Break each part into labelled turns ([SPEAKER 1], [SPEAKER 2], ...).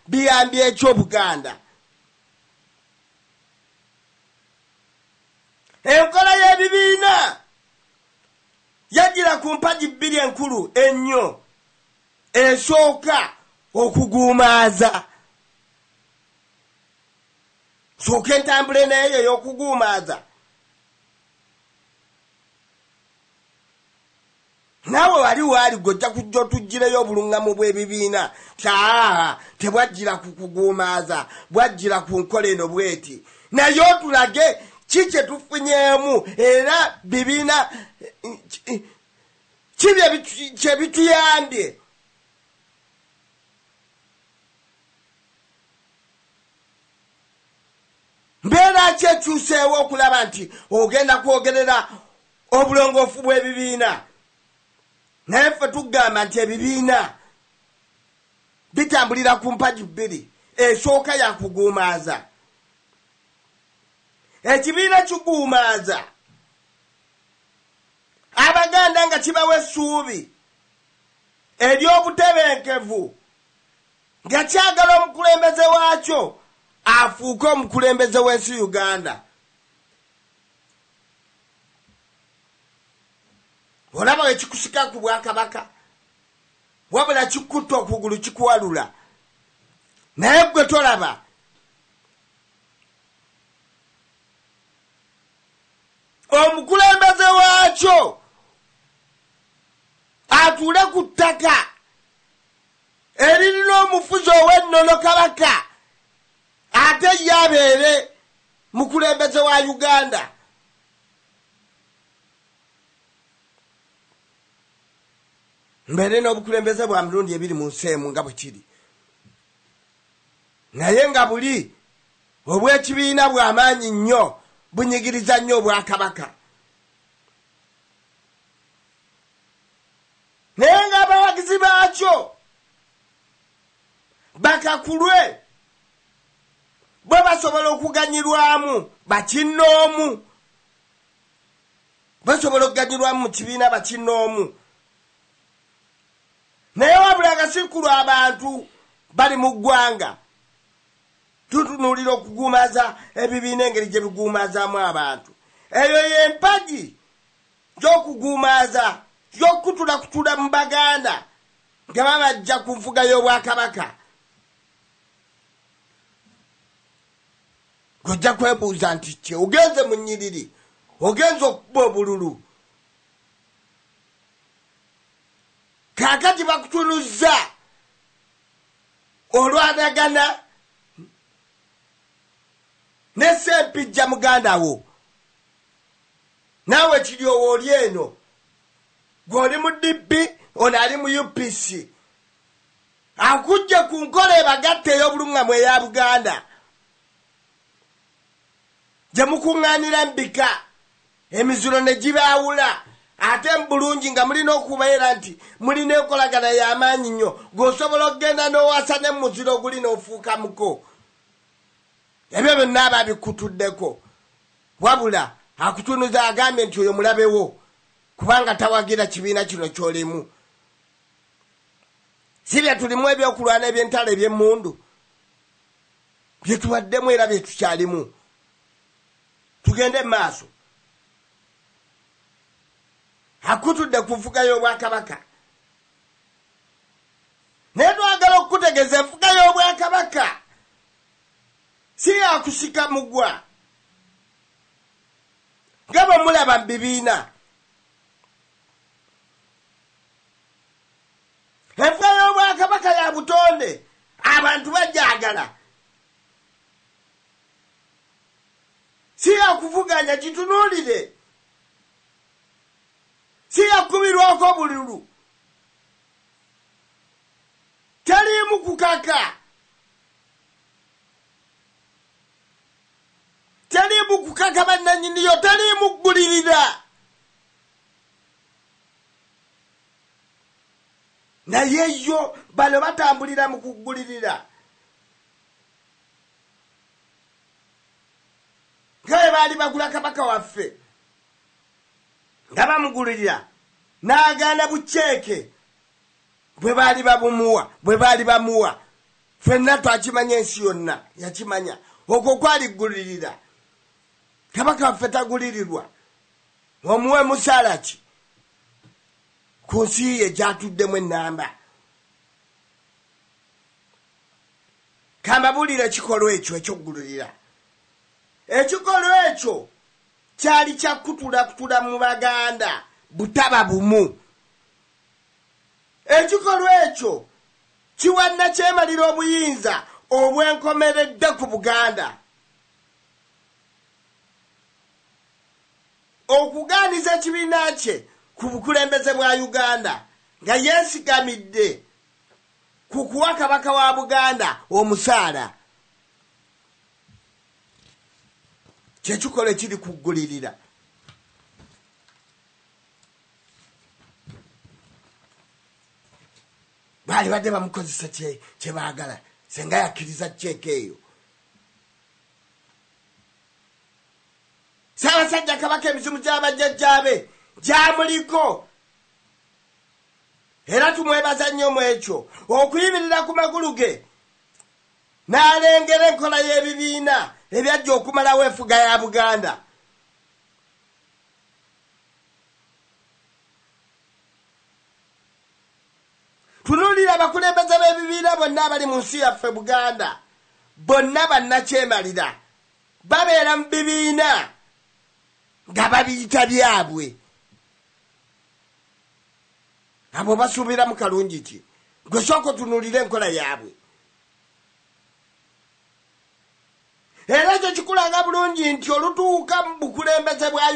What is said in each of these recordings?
[SPEAKER 1] Biyambye eky'Obuganda. Enkola y'ebibiina yajjira ku mpagi bbiri enkulu ennyo. Esooka okugumaaza. Sooka entambula neeyo ey'okugumaaza. Nawe wali wali gojja kujja otuggireyo obulungamu bw'ebibiina. Tebwajjira ku kugumaaza, bwajjira ku nkola eno bweti. Naye otulage ki kye tufunyeemu era bibiina kye bituyambye. Mbeera ki ekyuseewo okulaba nti ogenda kwogerera obulongoofu bw'ebibiina? Naye ffe tugamba nti ebibiina bitambulira ku mpagi bbiri. Esooka ya kugumaaza. Ekibiina kigumaaza Abaganda nga kibawa essuubi ery'obutebenkevu, nga kyagala omukulembeze waakyo afuuke omukulembeze w'ensi Uganda. Olaba we kikusika ku Bwakabaka, wabula kikutta okugulu kikuwalula. Naye gwe tolaba. Omukulembeze waakyo atuule ku ttaka eririna omufuzi ow'ennono Kabaka, ate ye abeere mukulembeze wa Uganda. Mbeere n'obukulembeze bwa mirundi ebiri mu nsi emu nga bwe kiri. Naye nga buli obw'ekibiina bw'amaanyi nnyo bunyigiriza nnyo Obwakabaka. Naye ng'abawagizi baakyo bakakulwe bwe basobola okuganyirwamu bakinnoomu. Basobola okuganyirwamu mu kibiina bakinnoomu. Naye wabula nga sikulu abantu bali mu ggwanga tutunuulira okugumaaza ebibiina engeri gye bigumaazamu abantu. Eyo y'empagi gy'okugumaaza gy'okutula mu Baganda nga babajja ku nfuga y'Obwakabaka. Gojja kwebuuza nti kye ogenze mu nnyiriri, ogenze okuba obululu, kaakati bakutunuzza olwanagana ne Ssempijja muganda wo. Naawe kiryowo oli eno, gw'oli mu DP, ono ali mu UPC. Akujja ku nkola ebagatta ey'obulungamu eya Buganda, gye mukuŋŋaanira mbika, emiziro ne gibaawula. Ate mbulungi nga mulina okubeera nti mulina enkolagana y'amaanyi nnyo, gw'osobola okugenda n'owasa ne muziro guli n'ofuuka muko. Ebyo byonna aba bikutuddeko. Wabula akutunuza agambye nti oyo mulabewo, kubanga tawagira kibiina kino ky'olimu. Si bye tulimu ebyokulwana eby'entalo eby'emmundu, bye tubaddemu era bye tukyalimu. Tugende mu maaso. Akutudde ku nfuga y'Obwakabaka. Naye twagala okukutegeeza enfuga y'Obwakabaka si yakusika mugwa. Nga bwe mulaba mu bibiina, enfuga y'Obwakabaka ya butonde, abantu bajagala. Si yakuvuganya kitunuulire, si yakubirwako bululu, taliimu kukaka, taliimu kukaka bannannyiniyo, taliimu kugulirira. Naye yo bano batambulira mu kugulirira. Nga bwe baali bagula Kabaka waffe, nga bamugulirira n'agaana buceeke bwe baali bamuwa ffenna twakimanya ensi yonna yakimanya okwo kwaligulirira kabaka waffe tagulirirwa omuwe musaala ki ku nsi ye gyatuddemu ennamba kambabulira ekikolwa ekyo ekyokugulirira ekikolwa ekyo kyali kyakutulakutula mu Baganda butaba bumu ekikolwa ekyo kiwanna kyemalira obuyinza obwenkomeredde ku Buganda okugaaniza ekibiina kye ku bukulembeze bwa Uganda nga yeesigamidde ku kuwa kabaka wa Buganda omusaala kyekikolwa ekiri kuggulirira baali badde bamukozesa kye baagala senga yakkiriza ceeka eyo Ssaabasajja Kabaka emizimu gy'abajjajjaabe gyamuliko era tumwebaza nnyo mu ekyo okuyimirira ku magulu ge n'alengera enkola y'ebibiina ebyajja okumalawo enfuga ya Buganda tunuulira abakulembeze b'ebibiina bonna abali mu nsi yaffe Buganda bonna bannakyemalira babeera mu bibiina nga babiyita byabwe abo basuubira mu kalungi ki gwe sooka otunuulira enkola yaabwe era ekyo kikulanga bulungi nti olutuuka mu bukulembeze bwa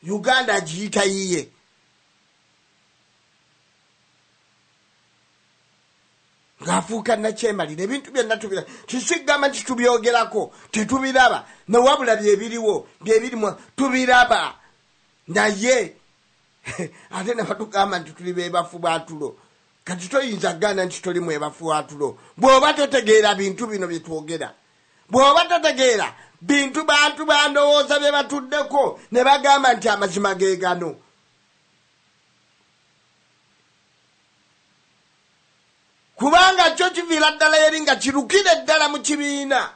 [SPEAKER 1] Uganda agiyita yiye ng'afuuka nakyemalira ebintu byonna tubiraba kisigama nti tubyogerako tetubiraba newabula byebiriwo byebirimu tubiraba naye ate ne batugamba nti tuli beebafu bwatulo kati toyinza gana nti toli mwebafu bwatulo bw'oba totegeera bintu bino bye twogera bw'oba totegeera bintu bantu bandowooza bye batuddeko ne bagamba nti amazima ge gano kubanga kyo kiviira ddala yeri nga kirukire ddala mu kibiina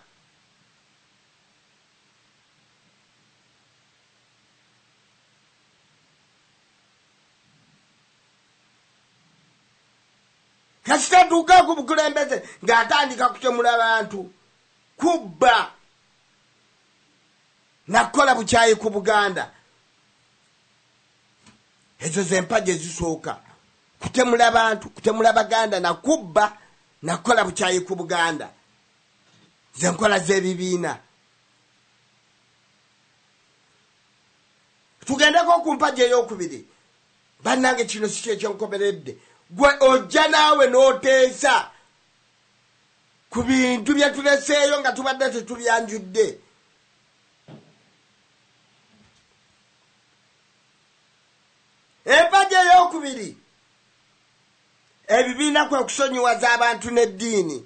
[SPEAKER 1] kasitatuuka ku bukulembeze ng'atandika kutemula abantu kubba nakola bukyayi ku Buganda ezo z'empagi ezisooka kutemula abantu kutemula Baganda nakubba nakola bukyayi ku Buganda zenkola z'ebibiina tugendeko ku mpagi ey'okubiri bannange kino si kyekyenkomeredde gwe ojja naawe n'oteesa ku bintu bye tuleseeyo nga tubadde tetubyanjudde empagi ey'okubiri ebibiina kwe kusonyiwaza abantu n'eddiini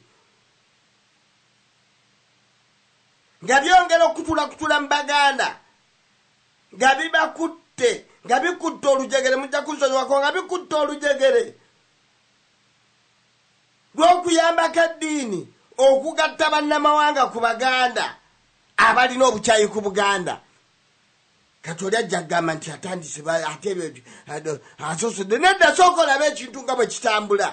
[SPEAKER 1] nga byongera okutulakutula mu Baganda nga bibakutte nga bikutte olujegere mujja kunsonyiwako nga bikutte olujegere lw'okuyambako eddiini okugatta bannamawanga ku Baganda abalina obukyayi ku Buganda kati oli ajja kugamba nti atandise ate ebyo asosodde nedda sooka olabe ekintu nga bwe kitambula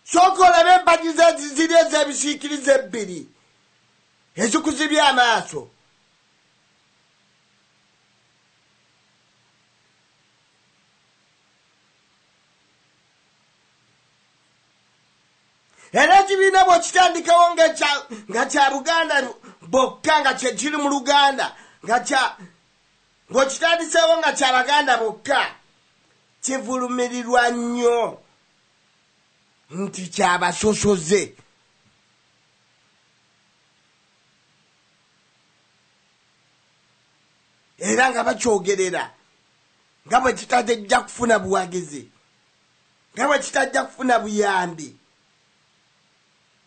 [SPEAKER 1] sooka olabe empagi ziri ez'ebisiikiriza ebbiri ezikuzibya amaaso era ekibiina bw'okitandikawo nga kya Buganda bokka nga kiri mu Luganda bw'okitandiseewo nga kya Baganda bokka kivulumirirwa nnyo nti kyabasosoze era nga bakyogerera nga bwe kitajja kufuna buwagizi nga bwe kitajja kufuna buyambi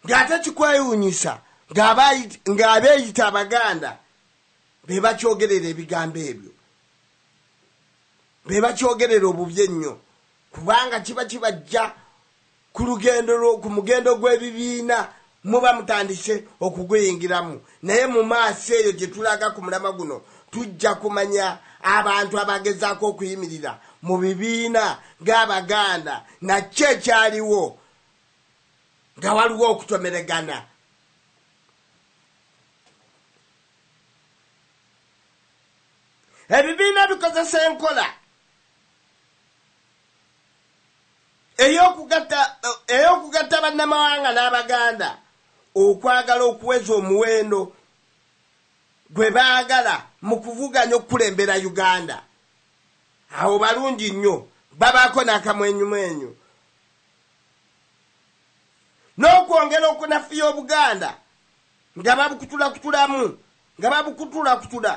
[SPEAKER 1] ng'ate kikwewuunyisa ng'abeeyita Abaganda be bakyogerera ebigambo ebyo be bakyogerera obubi ennyo kubanga kiba kibajja ku mugendo gw'ebibiina muba mutandise okuguyingiramu naye mu maaso eyo gye tulaga ku mulama guno tujja kumanya abantu abagezaako okuyimirira mu bibiina ng'Abaganda nakyo ekyaliwo nga waliwo okutomeregana. Ebibiina bikozesa enkola ey'okugatta bannamawanga n'Abaganda okwagala okuweza omuwendo gwe baagala mu kuvuganya okukulembera Uganda. Awo balungi nnyo, babaako n'akamwenyumwenyu n'okwongera okunafuya Obuganda nga babukutulakutulamu nga babukutulakutula